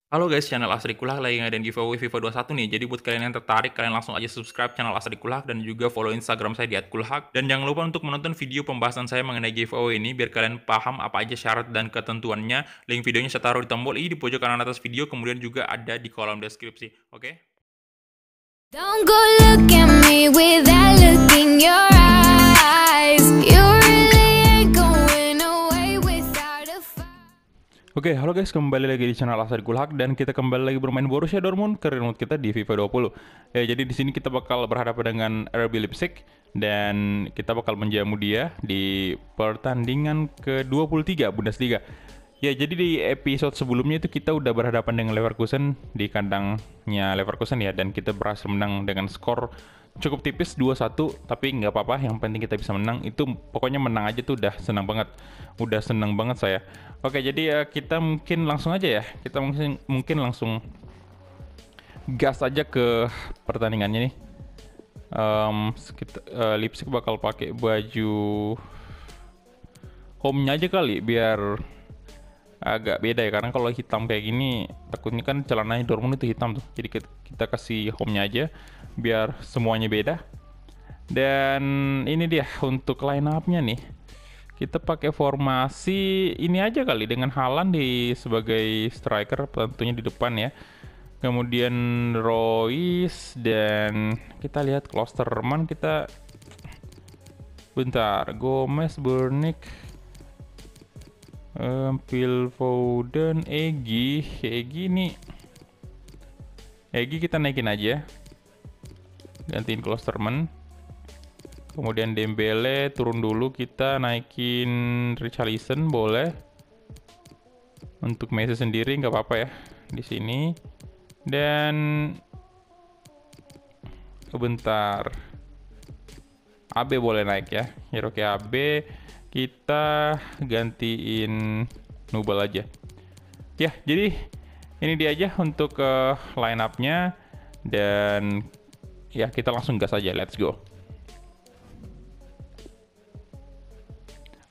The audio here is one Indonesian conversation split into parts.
Halo guys, channel Asri Kulhak lagi ngadain giveaway FIFA 21 nih. Jadi buat kalian yang tertarik, kalian langsung aja subscribe channel Asri Kulhak dan juga follow Instagram saya di @kulhak. Dan jangan lupa untuk menonton video pembahasan saya mengenai giveaway ini biar kalian paham apa aja syarat dan ketentuannya. Link videonya saya taruh di tombol i di pojok kanan atas video, kemudian juga ada di kolom deskripsi. Oke? Don't go look at me with that look in your eyes. You really ain't going away without a fight. Oke, halo guys, kembali lagi di channel Asri Kulhak dan kita kembali lagi bermain Borussia Dortmund ke remote kita di FIFA 20. Ya, jadi di sini kita bakal berhadapan dengan RB Leipzig dan kita bakal menjamu dia di pertandingan ke-23 Bundesliga. Ya, jadi di episode sebelumnya itu kita udah berhadapan dengan Leverkusen di kandangnya Leverkusen ya, dan kita berhasil menang dengan skor cukup tipis 2-1, tapi nggak apa-apa, yang penting kita bisa menang. Itu pokoknya menang aja tuh udah senang banget. Udah senang banget saya. Oke, jadi ya kita mungkin langsung aja ya. Kita mungkin langsung gas aja ke pertandingannya nih. Leipzig bakal pakai baju home-nya aja kali biar agak beda ya, karena kalau hitam kayak gini takutnya kan celananya Dortmund itu hitam tuh, jadi kita kasih home-nya aja biar semuanya beda. Dan ini dia untuk line up-nya nih, kita pakai formasi ini aja kali dengan Haaland sebagai striker tentunya di depan ya, kemudian Royce, dan kita lihat Klosterman, kita bentar, Gomez, Burnick, Phil Foden, Egi kita naikin aja, gantiin Klosterman. Kemudian Dembele turun dulu, kita naikin Richarlison boleh. Untuk Messi sendiri nggak apa-apa ya di sini. Dan bentar, AB boleh naik ya, Hiroki AB. Kita gantiin Nubel aja. Ya, jadi ini dia aja untuk line up-nya. Dan ya kita langsung gas aja, let's go.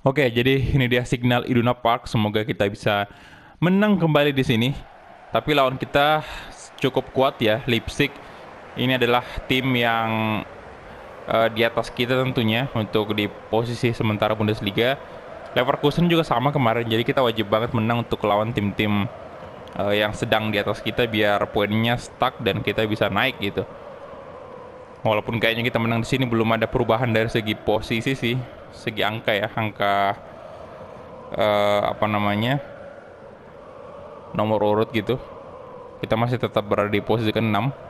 Oke, jadi ini dia Signal Iduna Park. Semoga kita bisa menang kembali di sini. Tapi lawan kita cukup kuat ya, Leipzig. Ini adalah tim yang di atas kita tentunya untuk di posisi sementara Bundesliga. Leverkusen juga sama kemarin, jadi kita wajib banget menang untuk lawan tim-tim yang sedang di atas kita biar poinnya stuck dan kita bisa naik gitu. Walaupun kayaknya kita menang di sini belum ada perubahan dari segi posisi sih, segi angka ya, angka nomor urut gitu. Kita masih tetap berada di posisi ke-6.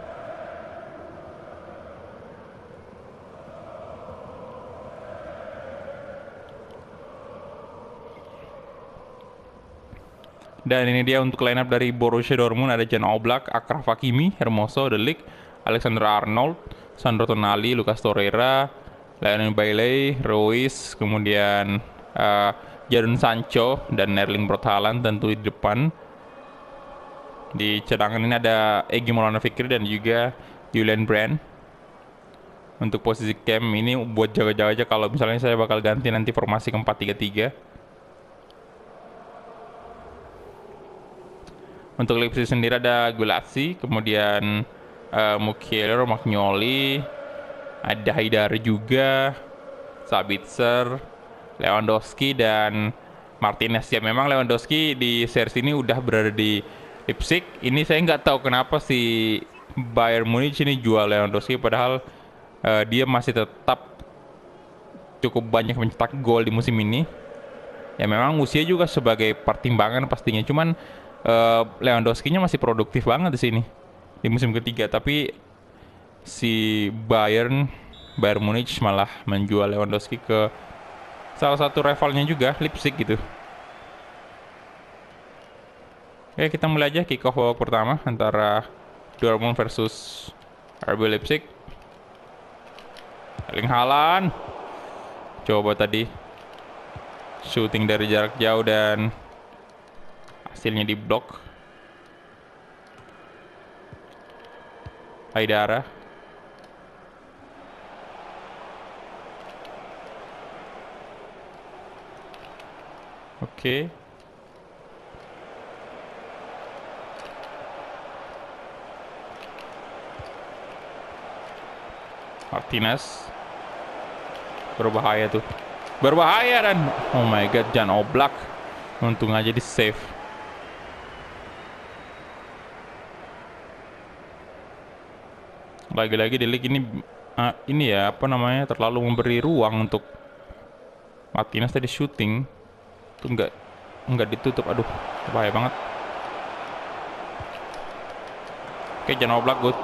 Dan ini dia untuk line up dari Borussia Dortmund, ada Jan Oblak, Achraf Hakimi, Hermoso, De Ligt, Alexander Arnold, Sandro Tonali, Lucas Torreira, Lionel Bailey, Royce, kemudian Jadon Sancho dan Erling Braut Haaland tentu di depan. Di cadangan ini ada Egy Maulana Fikri dan juga Julian Brand. Untuk posisi cam ini buat jaga-jaga aja kalau misalnya saya bakal ganti nanti formasi ke 4-3-3. Untuk Leipzig sendiri ada Gulazzi, kemudian Mukiele, Magnoli, ada Haidar juga, Sabitzer, Lewandowski, dan Martinez. Ya memang Lewandowski di series ini udah berada di Leipzig. Ini saya nggak tahu kenapa si Bayern Munich ini jual Lewandowski, padahal dia masih tetap cukup banyak mencetak gol di musim ini. Ya memang usia juga sebagai pertimbangan pastinya, cuman Lewandowski-nya masih produktif banget di sini di musim ketiga, tapi si Bayern Munich malah menjual Lewandowski ke salah satu rivalnya juga, Leipzig gitu. Oke, kita mulai aja kick off babak pertama antara Dortmund versus RB Leipzig. Erling Haaland coba tadi shooting dari jarak jauh dan hasilnya diblok. Haidara. Oke. Martinez. Berbahaya tuh. Berbahaya dan oh my god, Jan Oblak. Untung aja di save. Lagi-lagi di league ini ya apa namanya terlalu memberi ruang untuk Martinez tadi shooting. Tuh nggak ditutup. Aduh, bahaya banget. Oke, Jan Oblak good.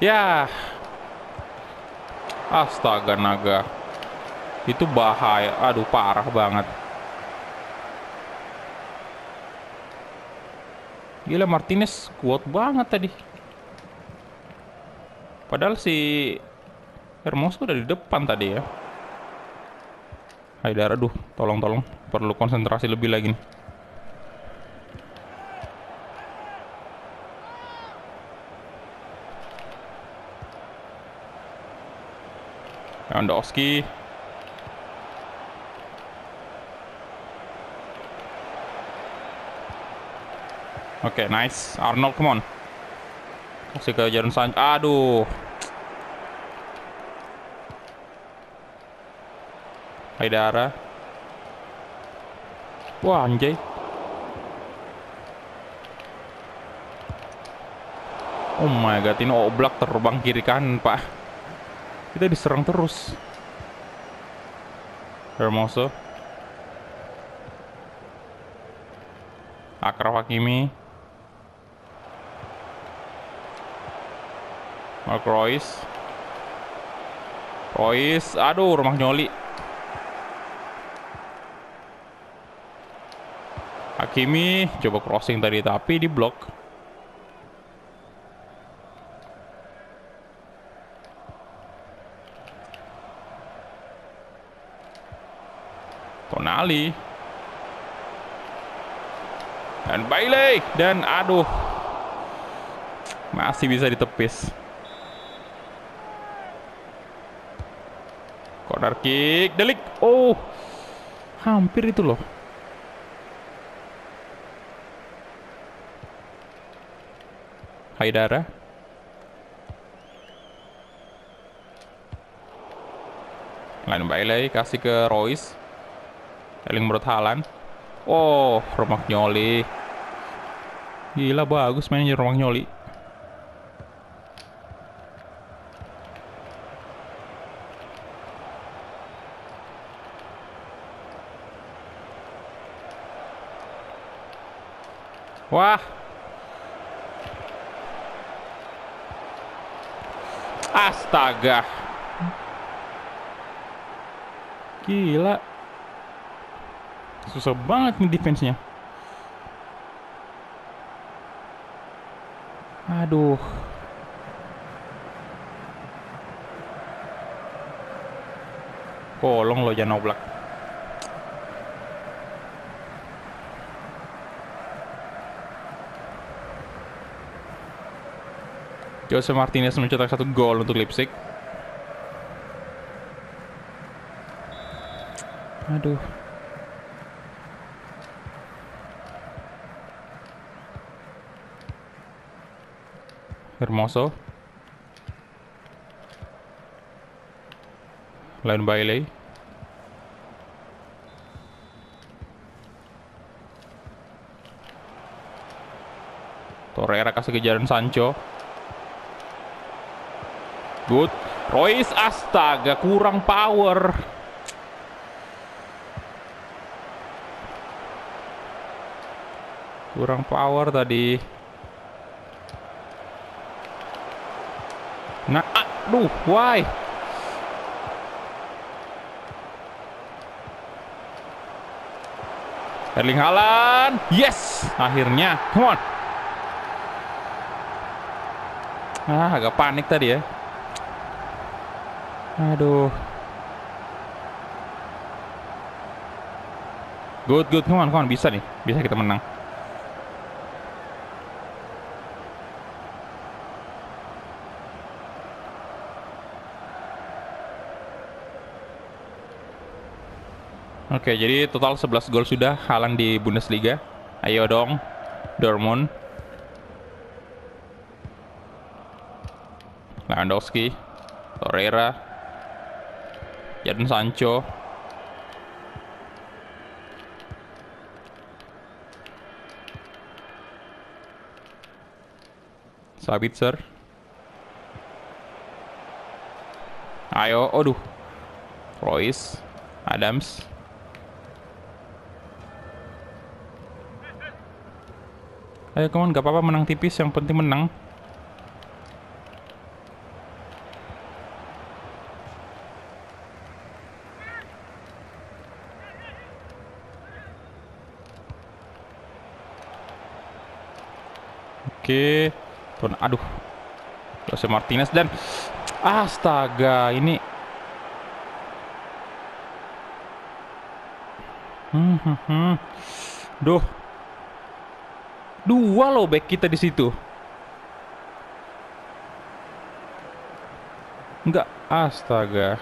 Ya, astaga naga, itu bahaya. Aduh, parah banget. Gila, Martinez kuat banget tadi. Padahal si Hermoso udah di depan tadi ya. Haidar, aduh, tolong, perlu konsentrasi lebih lagi nih. Lewandowski. Oke, nice. Arnold, come on. Kasih ke Jadon Sancho. Aduh. Haidara. Wah, anjay. Oh my god, ini Oblak terbang kiri kanan, Pak. Kita diserang terus. Hermoso. Akraf Hakimi. Mark Royce. Aduh, Romagnoli. Hakimi coba crossing tadi tapi di blok. Tonali dan Bailey dan aduh, masih bisa ditepis. Corner kick, Delik. Oh, hampir itu loh. Haidara. Lain Bailey kasih ke Royce. Erling Braut Haaland. Oh, Romagnoli. Gila, bagus mainnya Romagnoli. Wah. Astaga. Gila. Susah banget nih defense-nya. Aduh. Kolong lo Jan Oblak. Jose Martinez mencetak 1 gol untuk Leipzig. Aduh. Hermoso. Lain Bailey. Torreira kasih ke Jadon Sancho. Good. Royce, astaga, kurang power. Kurang power tadi. Nah, aduh, why? Erling Haaland, yes, akhirnya, come on. Agak panik tadi ya. Aduh. Good, come on, bisa nih, bisa kita menang. Oke, jadi total 11 gol sudah Haaland di Bundesliga. Ayo dong, Dortmund. Lewandowski, Torreira, Jadon Sancho, Sabitzer. Ayo, aduh. Royce, Adams. Ayo, come on, gak apa-apa menang tipis, yang penting menang. Oke. Aduh. Jose Martinez dan astaga, ini Duh. Dua loh back kita di situ. Enggak, astaga.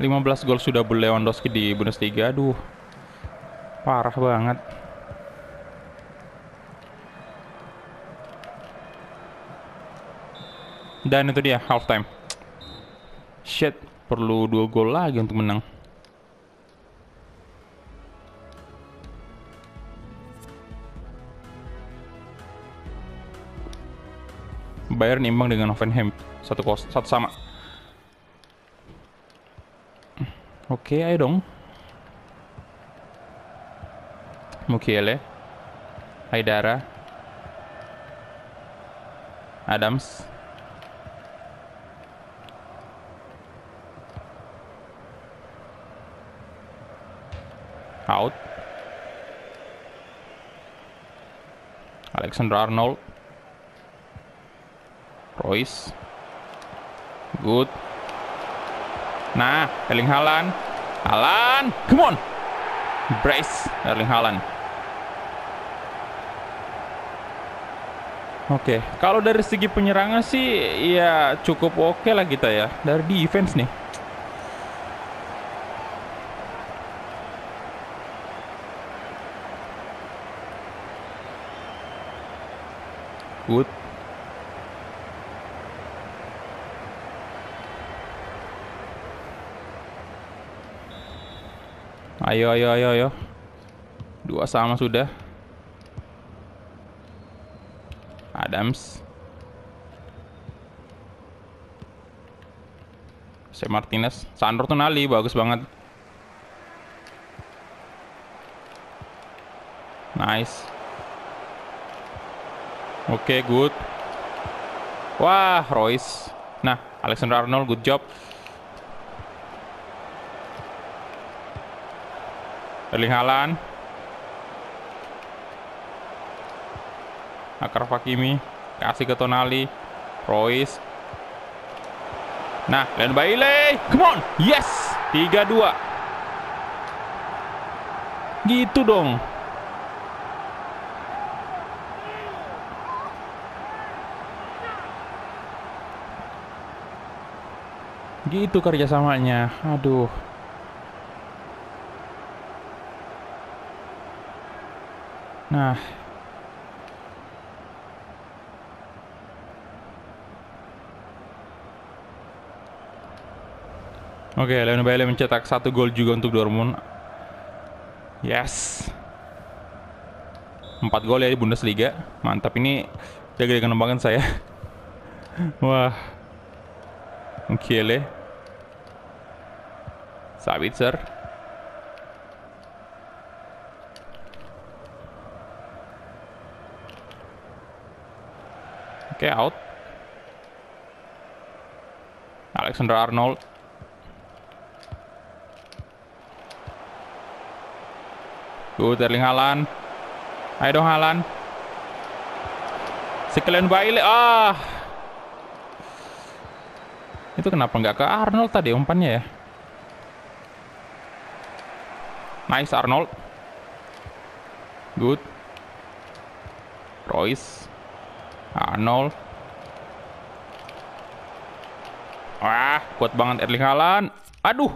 ...15 gol sudah Lewandowski di Bundesliga. Aduh, parah banget. Dan itu dia halftime. Shit, perlu 2 gol lagi untuk menang. Bayern imbang dengan Hoffenheim 1-1 sama. Oke, ayo dong. Mukiele, Haidara, Adams, out. Alexander Arnold, Royce, good. Nah, Erling Haaland, come on, brace Erling Haaland. Oke, kalau dari segi penyerangan sih ya cukup oke lah kita ya. Dari defense nih. Good. Ayo. 2 sama sudah. Adams, Jose Martinez, Sandro Tonali, bagus banget. Nice. Oke, good. Wah, Royce. Nah, Alexander Arnold, good job. Erling Haaland, Akraf Hakimi, kasih ke Tonali, Royce. Nah, Leon Bailey, come on, yes, 3-2. Gitu dong. Gitu kerjasamanya, aduh. Nah, oke, Leon Bailey mencetak 1 gol juga untuk Dortmund. Yes. 4 gol ya di Bundesliga. Mantap, ini jaga dengan kembangan saya. Wah. Mukiele, Sabitzer, oke, out. Alexander Arnold, good. Erling Haaland, ayo dong Haaland. Sekalian Bailey, itu kenapa nggak ke Arnold tadi umpannya ya? Nice Arnold. Good. Royce. Arnold. Wah, kuat banget Erling Haaland. Aduh,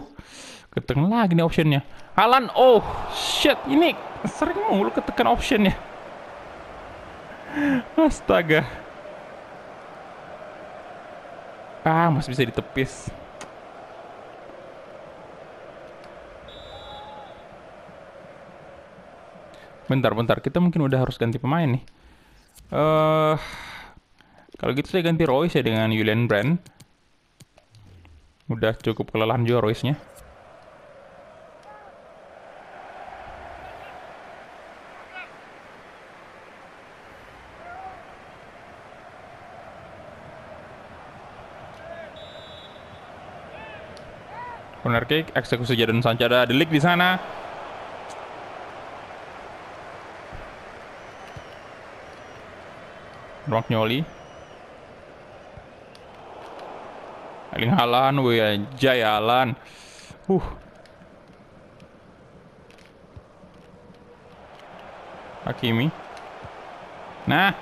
ketekan lagi nih optionnya. Haaland, oh shit, ini sering mulu ketekan optionnya. Astaga. Ah, masih bisa ditepis. Bentar, kita mungkin udah harus ganti pemain nih. Kalau gitu saya ganti Royce ya dengan Julian Brand. Udah cukup kelelahan juga Royce-nya. Corner kick, eksekusi Jadon Sancho, ada Delik di sana. Romagnoli. Erling Haaland, wih anjay Haaland. Hakimi. Nah.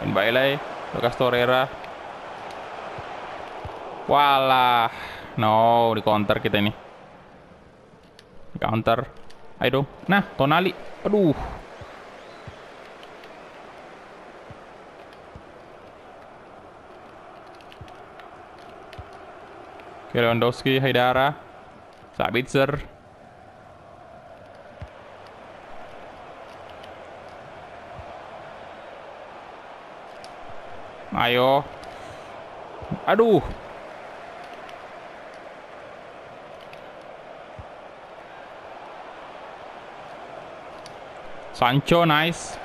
Dan Bailey, Lucas Torreira. Walah. No, di counter kita ini. Di counter. Ayo dong. Nah, Tonali. Aduh. Lewandowski, Haidara, Sabitzer. Ayo. Aduh. Sancho, nice.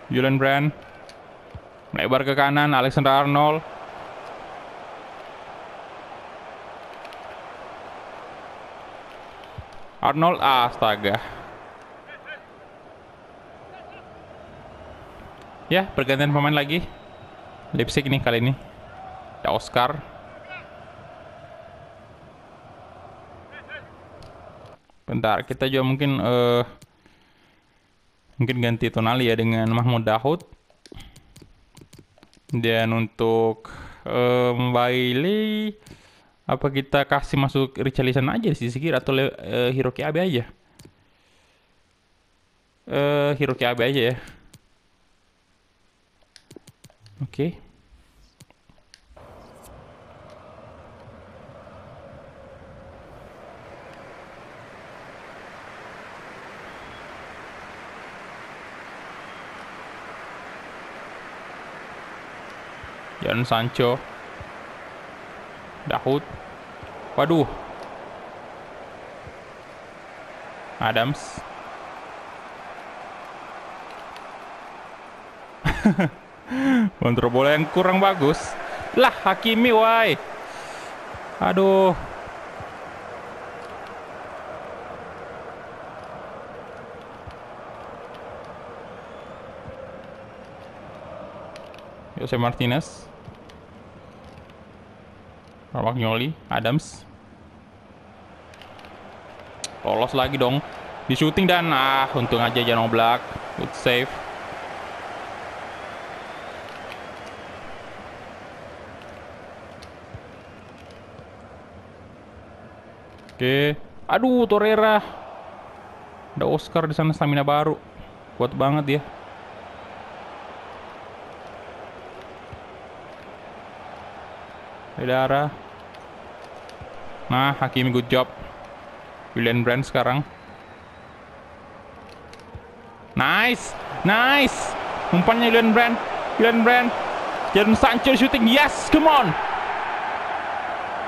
Julian Brand. Melebar ke kanan, Alexander Arnold. Arnold, astaga. Ya, pergantian pemain lagi. Leipzig nih kali ini. Ada Oscar. Bentar, kita juga mungkin ganti Tonali ya dengan Mahmoud Dahoud. Dan untuk Bailey, apa kita kasih masuk Richarlison aja di sisi kiri atau Hiroki Abe aja? Hiroki Abe aja ya. Oke. Jadon Sancho. Dahoud. Waduh. Adams. Kontrol bola yang kurang bagus. Lah, Hakimi, why? Aduh. Jose Martinez. Romagnoli, Adams. Lolos lagi dong. Di shooting dan untung aja Jan Oblak. Good save. Oke. Aduh, Torreira. Ada Oscar di sana, stamina baru. Kuat banget dia. Haidara. Nah, Hakimi good job. Julian Brand sekarang. Nice. Nice. Umpannya Julian Brand. Julian Brand. Jadon Sancho shooting. Yes, come on.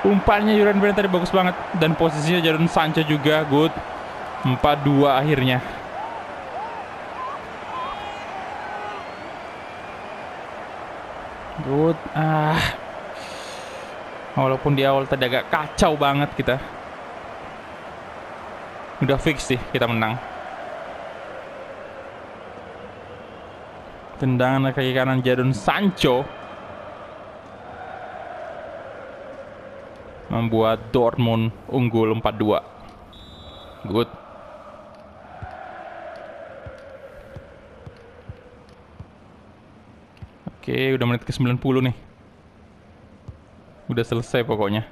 Umpannya Julian Brand tadi bagus banget. Dan posisinya Jadon Sancho juga good. 4-2 akhirnya. Good. Walaupun di awal tadi agak kacau banget kita. Udah fix sih kita menang. Tendangan kaki kanan Jadon Sancho. membuat Dortmund unggul 4-2. Good. Oke, udah menit ke 90 nih. Udah selesai pokoknya.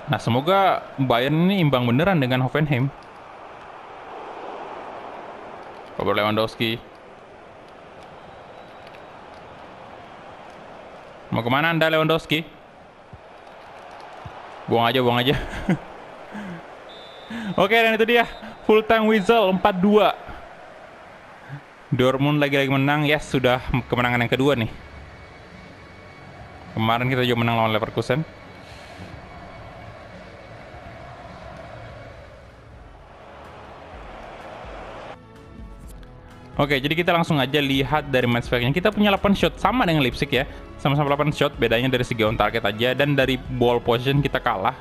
Nah, semoga Bayern ini imbang beneran dengan Hoffenheim. Robert Lewandowski. Mau kemana Anda, Lewandowski? Buang aja, buang aja. Oke, dan itu dia full time whistle 4-2. Dortmund lagi-lagi menang. Yes, sudah kemenangan yang kedua nih. Kemarin kita juga menang lawan Leverkusen. Oke, jadi kita langsung aja lihat dari match fact-nya. Kita punya 8 shot sama dengan Leipzig ya. Sama-sama 8 shot, bedanya dari segi on target aja. Dan dari ball position kita kalah.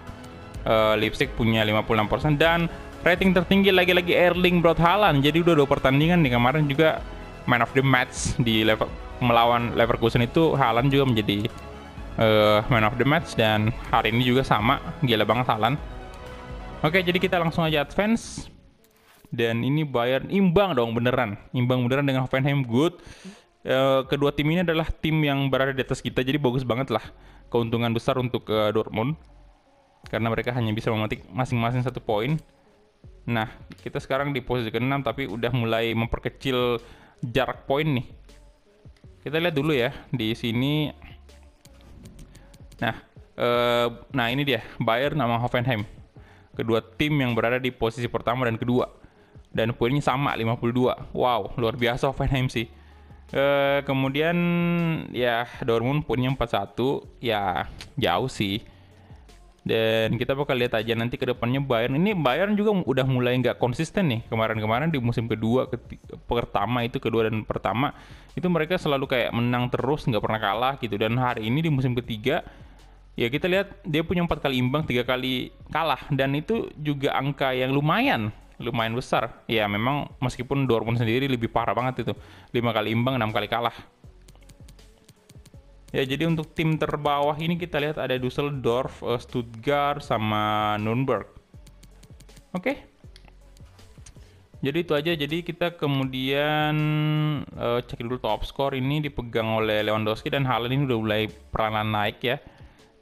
Leipzig punya 56% dan rating tertinggi lagi-lagi Erling Braut Haaland. Jadi udah 2 pertandingan nih, kemarin juga man of the match di melawan Leverkusen itu Haaland juga menjadi man of the match, dan hari ini juga sama, gila banget Haaland. Oke, jadi kita langsung aja advance. Dan ini Bayern imbang dong, beneran. Imbang beneran dengan Hoffenheim, good. Kedua tim ini adalah tim yang berada di atas kita, jadi bagus banget lah. Keuntungan besar untuk Dortmund. Karena mereka hanya bisa memetik masing-masing 1 poin. Nah, kita sekarang di posisi ke-6, tapi udah mulai memperkecil jarak poin nih. Kita lihat dulu ya, di sini. Nah ini dia, Bayern sama Hoffenheim. Kedua tim yang berada di posisi pertama dan kedua. Dan poinnya sama, 52. Wow, luar biasa Hoffenheim sih. Kemudian ya Dortmund poinnya 41. Ya jauh sih. Dan kita bakal lihat aja nanti ke depannya Bayern. Ini Bayern juga udah mulai nggak konsisten nih. Kemarin-kemarin di musim kedua, pertama itu, kedua dan pertama itu mereka selalu kayak menang terus, nggak pernah kalah gitu. Dan hari ini di musim ketiga, ya kita lihat dia punya 4 kali imbang, 3 kali kalah. Dan itu juga angka yang lumayan besar. Ya memang meskipun Dortmund sendiri lebih parah banget itu. 5 kali imbang, 6 kali kalah. Ya, jadi untuk tim terbawah ini kita lihat ada Düsseldorf, Stuttgart, sama Nürnberg. Oke. Jadi itu aja. Jadi kita kemudian cek dulu top score, ini dipegang oleh Lewandowski, dan Haaland ini udah mulai perlahan naik ya.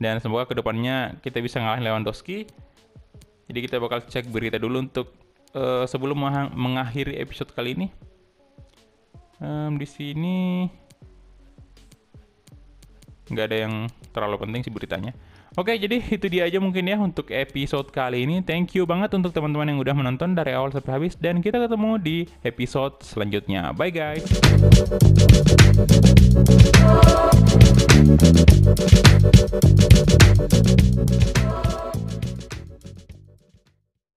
Dan semoga kedepannya kita bisa ngalahin Lewandowski. Jadi kita bakal cek berita dulu untuk sebelum mengakhiri episode kali ini. Di sini nggak ada yang terlalu penting sih beritanya. Oke, jadi itu dia aja mungkin ya untuk episode kali ini. Thank you banget untuk teman-teman yang udah menonton dari awal sampai habis, dan kita ketemu di episode selanjutnya. Bye guys.